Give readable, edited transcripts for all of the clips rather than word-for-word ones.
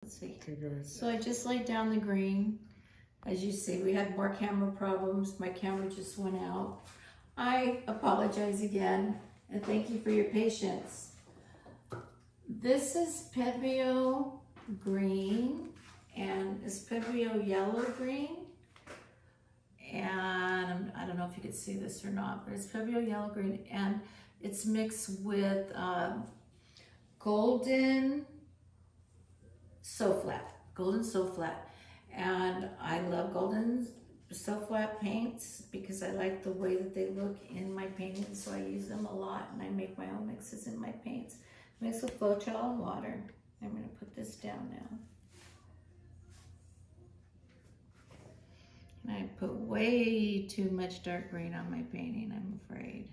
Let's see. Okay, go ahead. So I just laid down the green. As you see, we had more camera problems. My camera just went out. I apologize again, and thank you for your patience. This is Pebeo green, and it's Pebeo yellow green. And I don't know if you could see this or not, but it's Pebeo yellow green, and it's mixed with golden so flat, and I love golden so flat paints because I like the way that they look in my paintings, so I use them a lot, and I make my own mixes in my paints. Mixed with Floetrol and water. I'm going to put this down now. And I put way too much dark green on my painting, I'm afraid.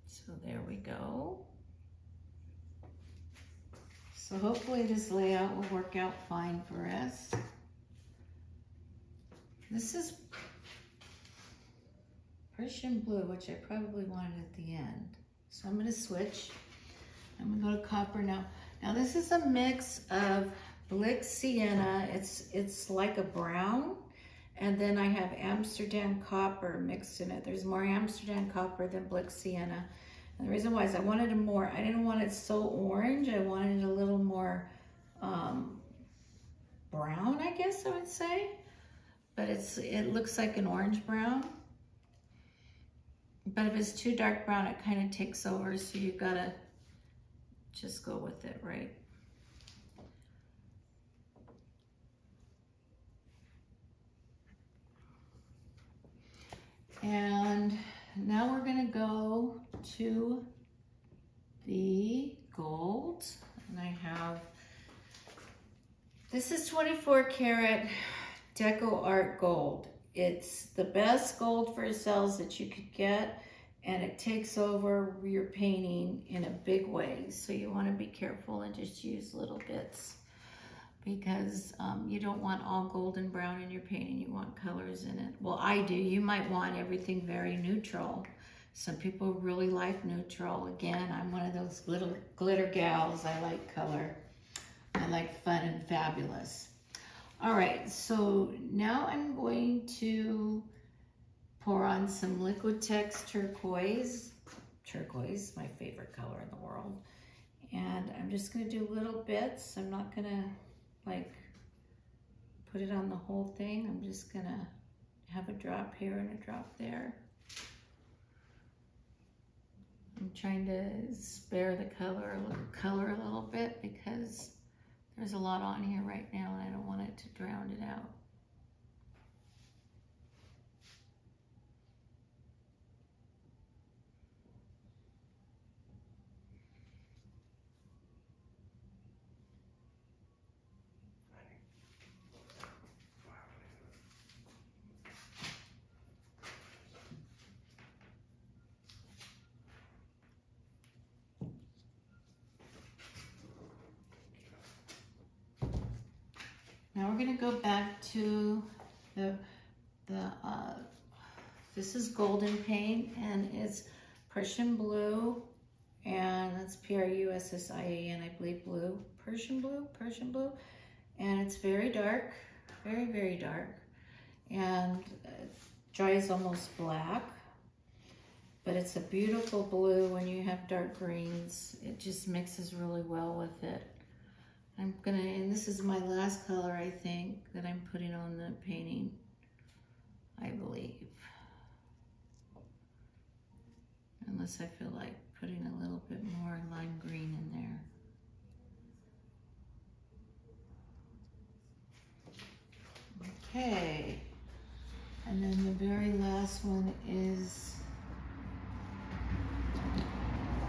So there we go. So hopefully this layout will work out fine for us. This is Prussian blue, which I probably wanted at the end. So I'm going to switch. I'm going to go to copper now. Now this is a mix of Blick Sienna. It's like a brown. And then I have Amsterdam copper mixed in it. There's more Amsterdam copper than Blick Sienna. And the reason why is I wanted it more, I didn't want it so orange. I wanted it a little more brown, I guess I would say. But it looks like an orange brown. But if it's too dark brown, it kind of takes over, so you gotta just go with it, right? And now we're gonna go to the gold. And I have, this is 24 karat Deco Art Gold. It's the best gold for cells that you could get, and it takes over your painting in a big way. So you want to be careful and just use little bits, because you don't want all golden brown in your painting. You want colors in it. Well, I do. You might want everything very neutral. Some people really like neutral. Again, I'm one of those little glitter gals. I like color. I like fun and fabulous. All right, so now I'm going to pour on some Liquid Turquoise. Turquoise, my favorite color in the world. And I'm just gonna do little bits. I'm not gonna like put it on the whole thing. I'm just gonna have a drop here and a drop there. I'm trying to spare the color a little bit because there's a lot on here right now and I don't want it to drown it out. Now we're gonna go back to this is golden paint, and it's Prussian blue, and that's P-R-U-S-S-I-A-N, I believe, blue. Prussian blue, and it's very dark, very, very dark, and it dries almost black, but it's a beautiful blue. When you have dark greens, it just mixes really well with it. I'm gonna, and this is my last color, I think, that I'm putting on the painting, I believe. Unless I feel like putting a little bit more lime green in there. Okay, and then the very last one is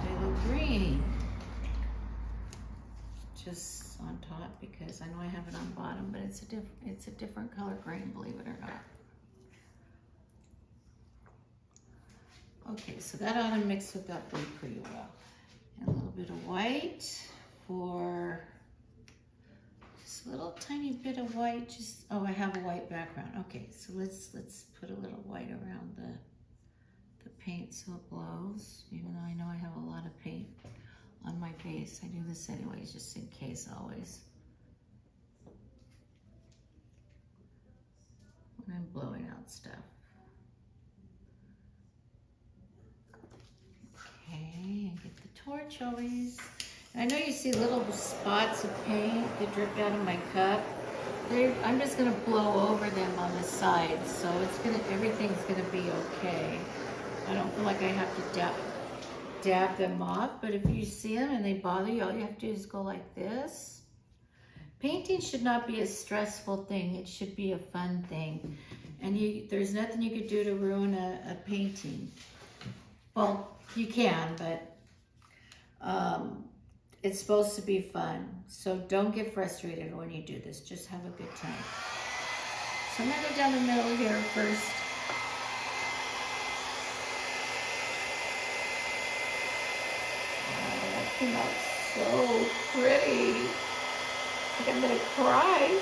phthalo green. Just on top because I know I have it on bottom, but it's a different color green, believe it or not. Okay, so that ought to mix with that blue pretty well. And a little bit of white for just a little tiny bit of white. Just, oh, I have a white background. Okay, so let's put a little white around the paint so it blows, even though I know I have a lot of paint on my base. I do this anyways, just in case always. When I'm blowing out stuff. Okay, and get the torch always. I know you see little spots of paint that drip out of my cup. I'm just gonna blow over them on the sides, so everything's gonna be okay. I don't feel like I have to dab them off, but if you see them and they bother you, all you have to do is go like this. Painting should not be a stressful thing. It should be a fun thing. And there's nothing you could do to ruin a painting. Well, you can, but it's supposed to be fun. So don't get frustrated when you do this. Just have a good time. So I'm gonna go down the middle here first. Oh, that came out so pretty. I think I'm gonna cry.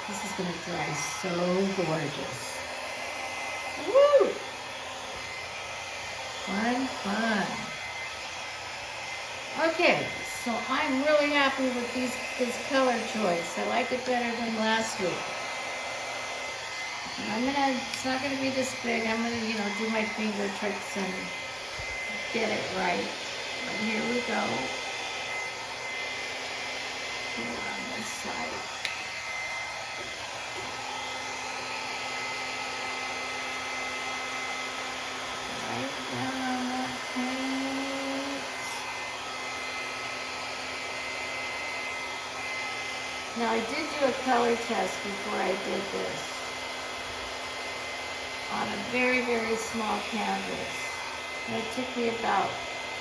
This is gonna dry so gorgeous. Woo! Fun. Okay, so I'm really happy with this color choice. I like it better than last week. And it's not gonna be this big. I'm gonna, do my finger tricks and get it right. But here we go. Here on this side. Now I did do a color test before I did this on a very, very small canvas. And it took me about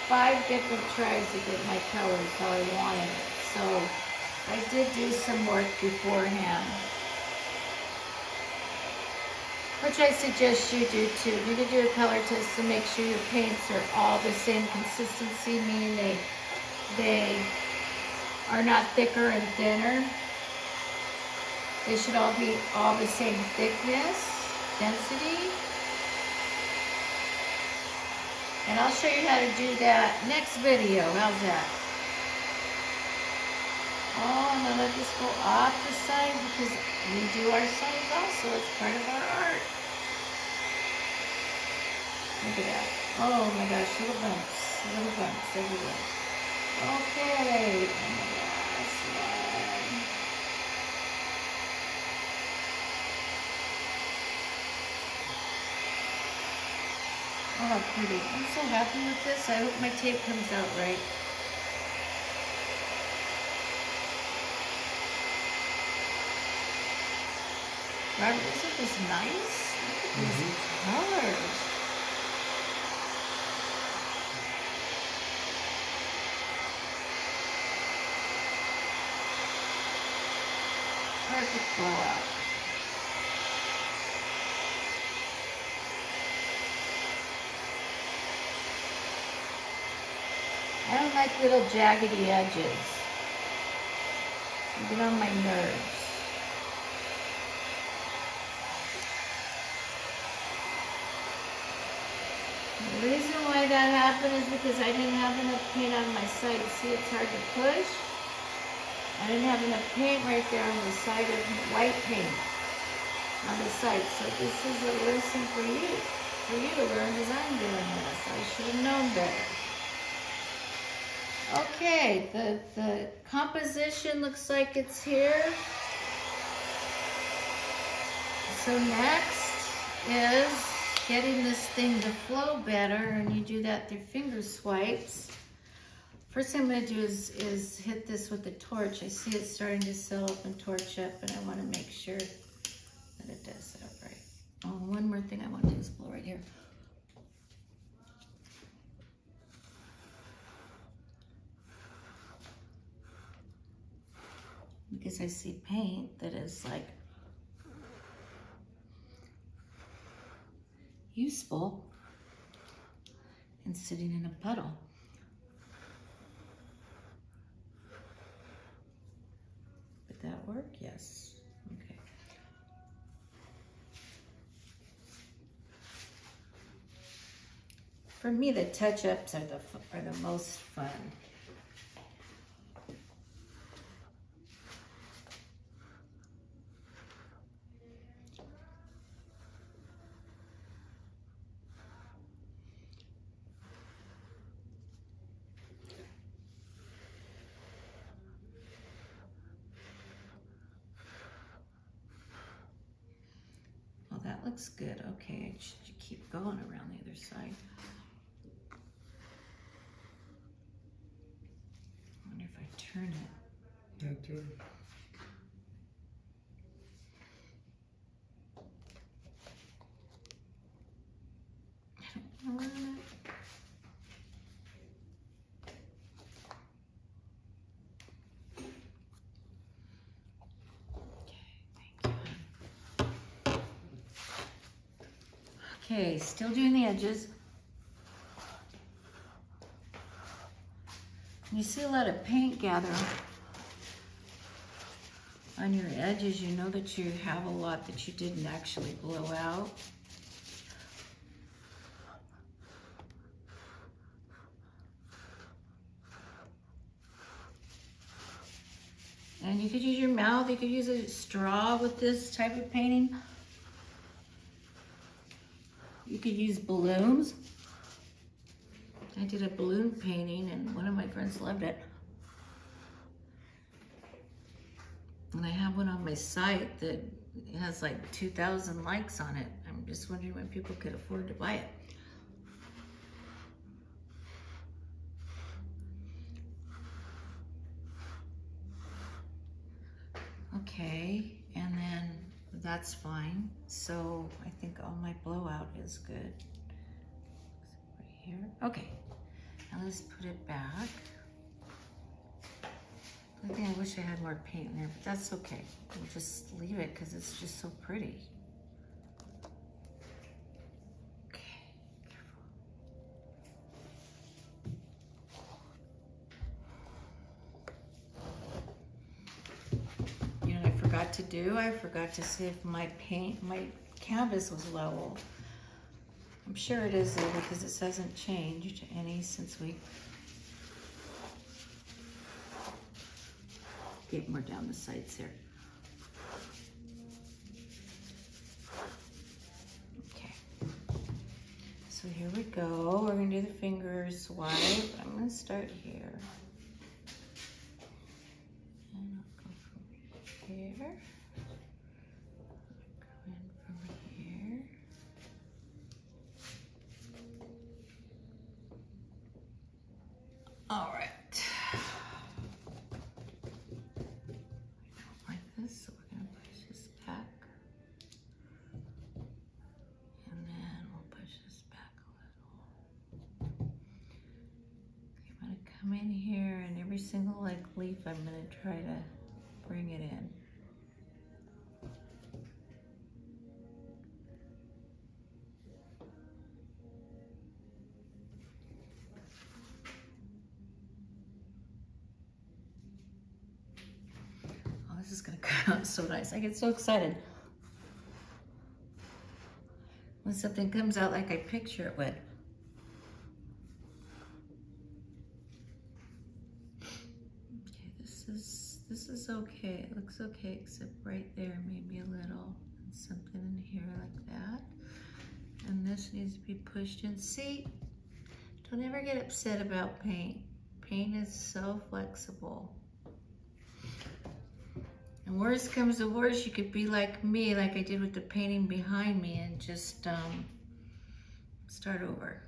5 different tries to get my colors how I wanted it. So I did do some work beforehand, which I suggest you do too. You can do a color test to make sure your paints are all the same consistency, meaning they are not thicker and thinner. They should all be all the same thickness, density. And I'll show you how to do that next video. How's that? Oh, now let this go off the side because we do our sides also. It's part of our art. Look at that. Oh my gosh, little bumps everywhere. Okay, and the last one. Oh, how pretty. I'm so happy with this. I hope my tape comes out right. Robert, isn't this nice? Look at these colors. Perfect blowout. I don't like little jaggedy edges. They get on my nerves. The reason why that happened is because I didn't have enough paint on my side. See, it's hard to push. I didn't have enough paint right there on the side of white paint on the side. So this is a lesson for you to learn as I'm doing this. I should have known better. Okay, the composition looks like it's here. So next is getting this thing to flow better, and you do that through finger swipes. First thing I'm going to do is hit this with the torch. I see it starting to settle up and torch up, and I want to make sure that it does set up right. Oh, one more thing I want to do is blow right here. Because I see paint that is like useful and sitting in a puddle. Did that work? Yes. Okay. For me, the touch-ups are the most fun. That looks good. Okay, I should keep going around the other side. I wonder if I turn it. Yeah, do it. I don't want to. Okay, still doing the edges. You see a lot of paint gather on your edges. You know that you have a lot that you didn't actually blow out. And you could use your mouth, you could use a straw with this type of painting. You could use balloons. I did a balloon painting and one of my friends loved it. And I have one on my site that has like 2,000 likes on it. I'm just wondering when people could afford to buy it. Okay, and then that's fine. So I think all my blowout is good. Right here. Okay, now let's put it back. I think I wish I had more paint in there, but that's okay. We'll just leave it because it's just so pretty. Okay, careful. You know what I forgot to do? I forgot to see if my canvas was level. I'm sure it is though because it hasn't changed any since we get more down the sides here. Okay. So here we go. We're gonna do the finger swipe. I'm gonna start here. And I'll go from here. Go in from here. All right. So we're going to push this back, and then we'll push this back a little. Okay, I'm going to come in here, and every single like leaf I'm going to try to bring it in. This is gonna come out so nice. I get so excited when something comes out like I picture it would. Okay, this is okay. It looks okay, except right there, maybe a little, and something in here like that. And this needs to be pushed in. See, don't ever get upset about paint. Paint is so flexible. And worst comes to worst, you could be like me, like I did with the painting behind me, and just start over.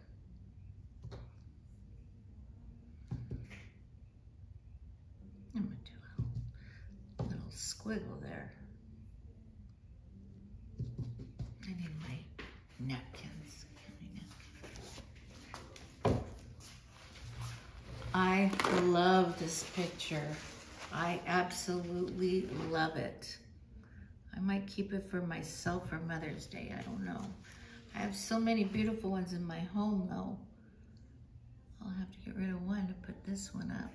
I'm gonna do a little squiggle there. I need my napkins. I love this picture. I absolutely love it. I might keep it for myself for Mother's Day, I don't know. I have so many beautiful ones in my home though. I'll have to get rid of one to put this one up.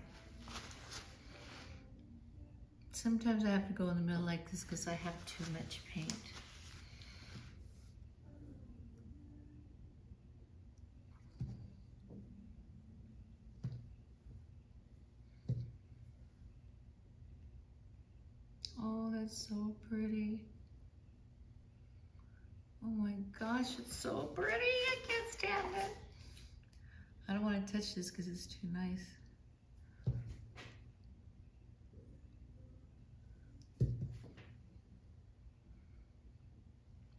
Sometimes I have to go in the middle like this because I have too much paint. Oh, that's so pretty. Oh my gosh, it's so pretty. I can't stand it. I don't want to touch this because it's too nice.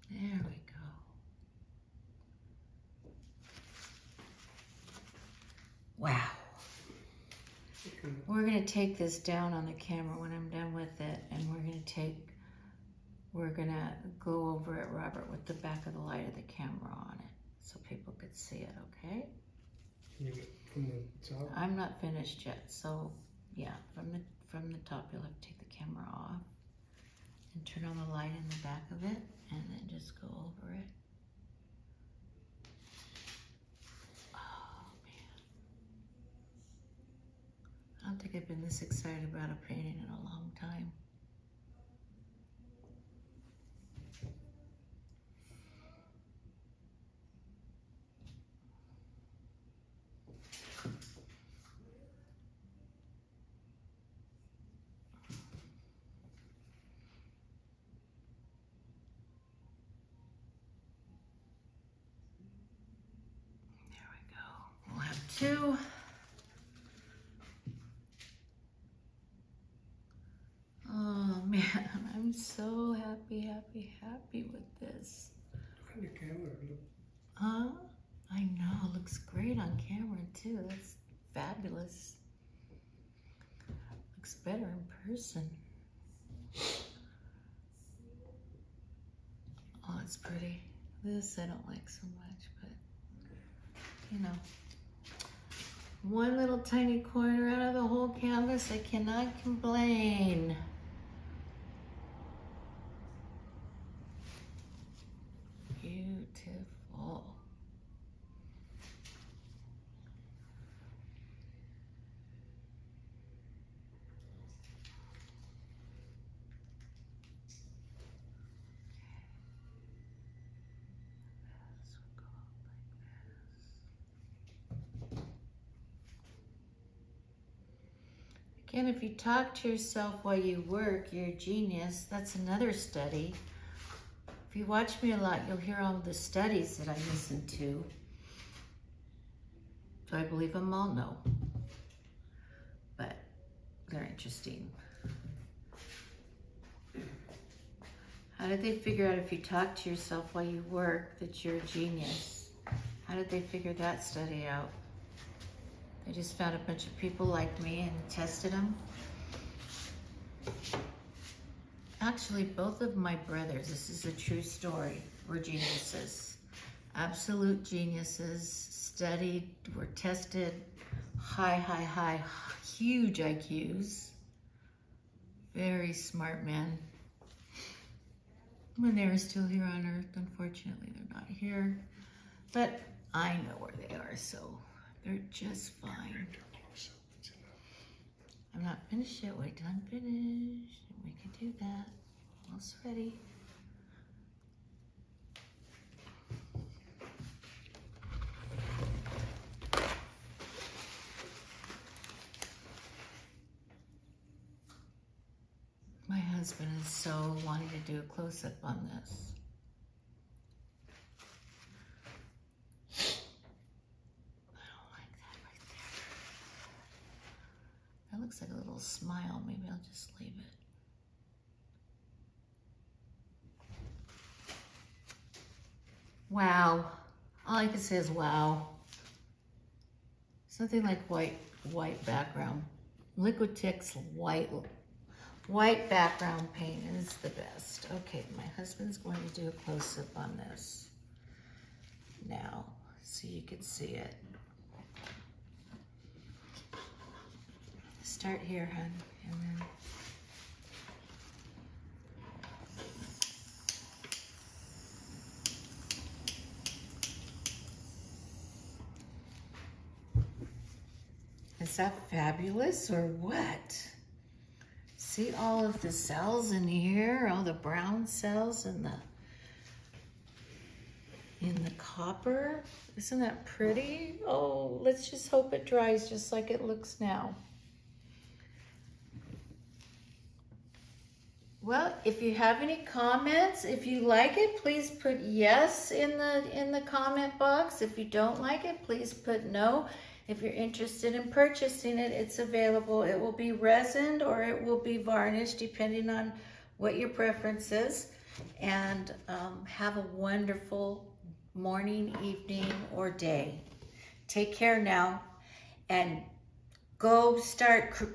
There we go. Wow. We're going to take this down on the camera when I'm done with it, and we're going to go over it, Robert, with the back of the light of the camera on it so people could see it, okay? From the top? I'm not finished yet, so yeah, from the top you'll have to take the camera off and turn on the light in the back of it and then just go over it. Oh man. I don't think I've been this excited about a painting in a long time. We'll have two. Oh man, I'm so happy with this. Look at the camera. Look. Huh? I know, it looks great on camera too. That's fabulous. Looks better in person. Oh, it's pretty. This I don't like so much, but you know. One little tiny corner out of the whole canvas, I cannot complain. Beautiful. Again, if you talk to yourself while you work, you're a genius. That's another study. If you watch me a lot, you'll hear all the studies that I listen to. Do I believe them all? No. But they're interesting. How did they figure out if you talk to yourself while you work that you're a genius? How did they figure that study out? They just found a bunch of people like me and tested them. Actually, both of my brothers, this is a true story, were geniuses. Absolute geniuses, studied, were tested, high, huge IQs. Very smart men. When they were still here on Earth, unfortunately, they're not here. But I know where they are, so they're just fine. I'm not finished yet. Wait till I'm finished. We can do that. Almost ready. My husband is so wanting to do a close-up on this. That looks like a little smile. Maybe I'll just leave it. Wow. All I can say is wow. Something like white background. Liquid Acrylic's white background paint is the best. Okay, my husband's going to do a close-up on this now so you can see it. Start here, hon, and then Is that fabulous or what? See all of the cells in here, all the brown cells in the copper? Isn't that pretty? Oh, let's just hope it dries just like it looks now. Well, if you have any comments, if you like it, please put yes in the comment box. If you don't like it, please put no. If you're interested in purchasing it, it's available. It will be resined or it will be varnished, depending on what your preference is. And have a wonderful morning, evening, or day. Take care now, and go start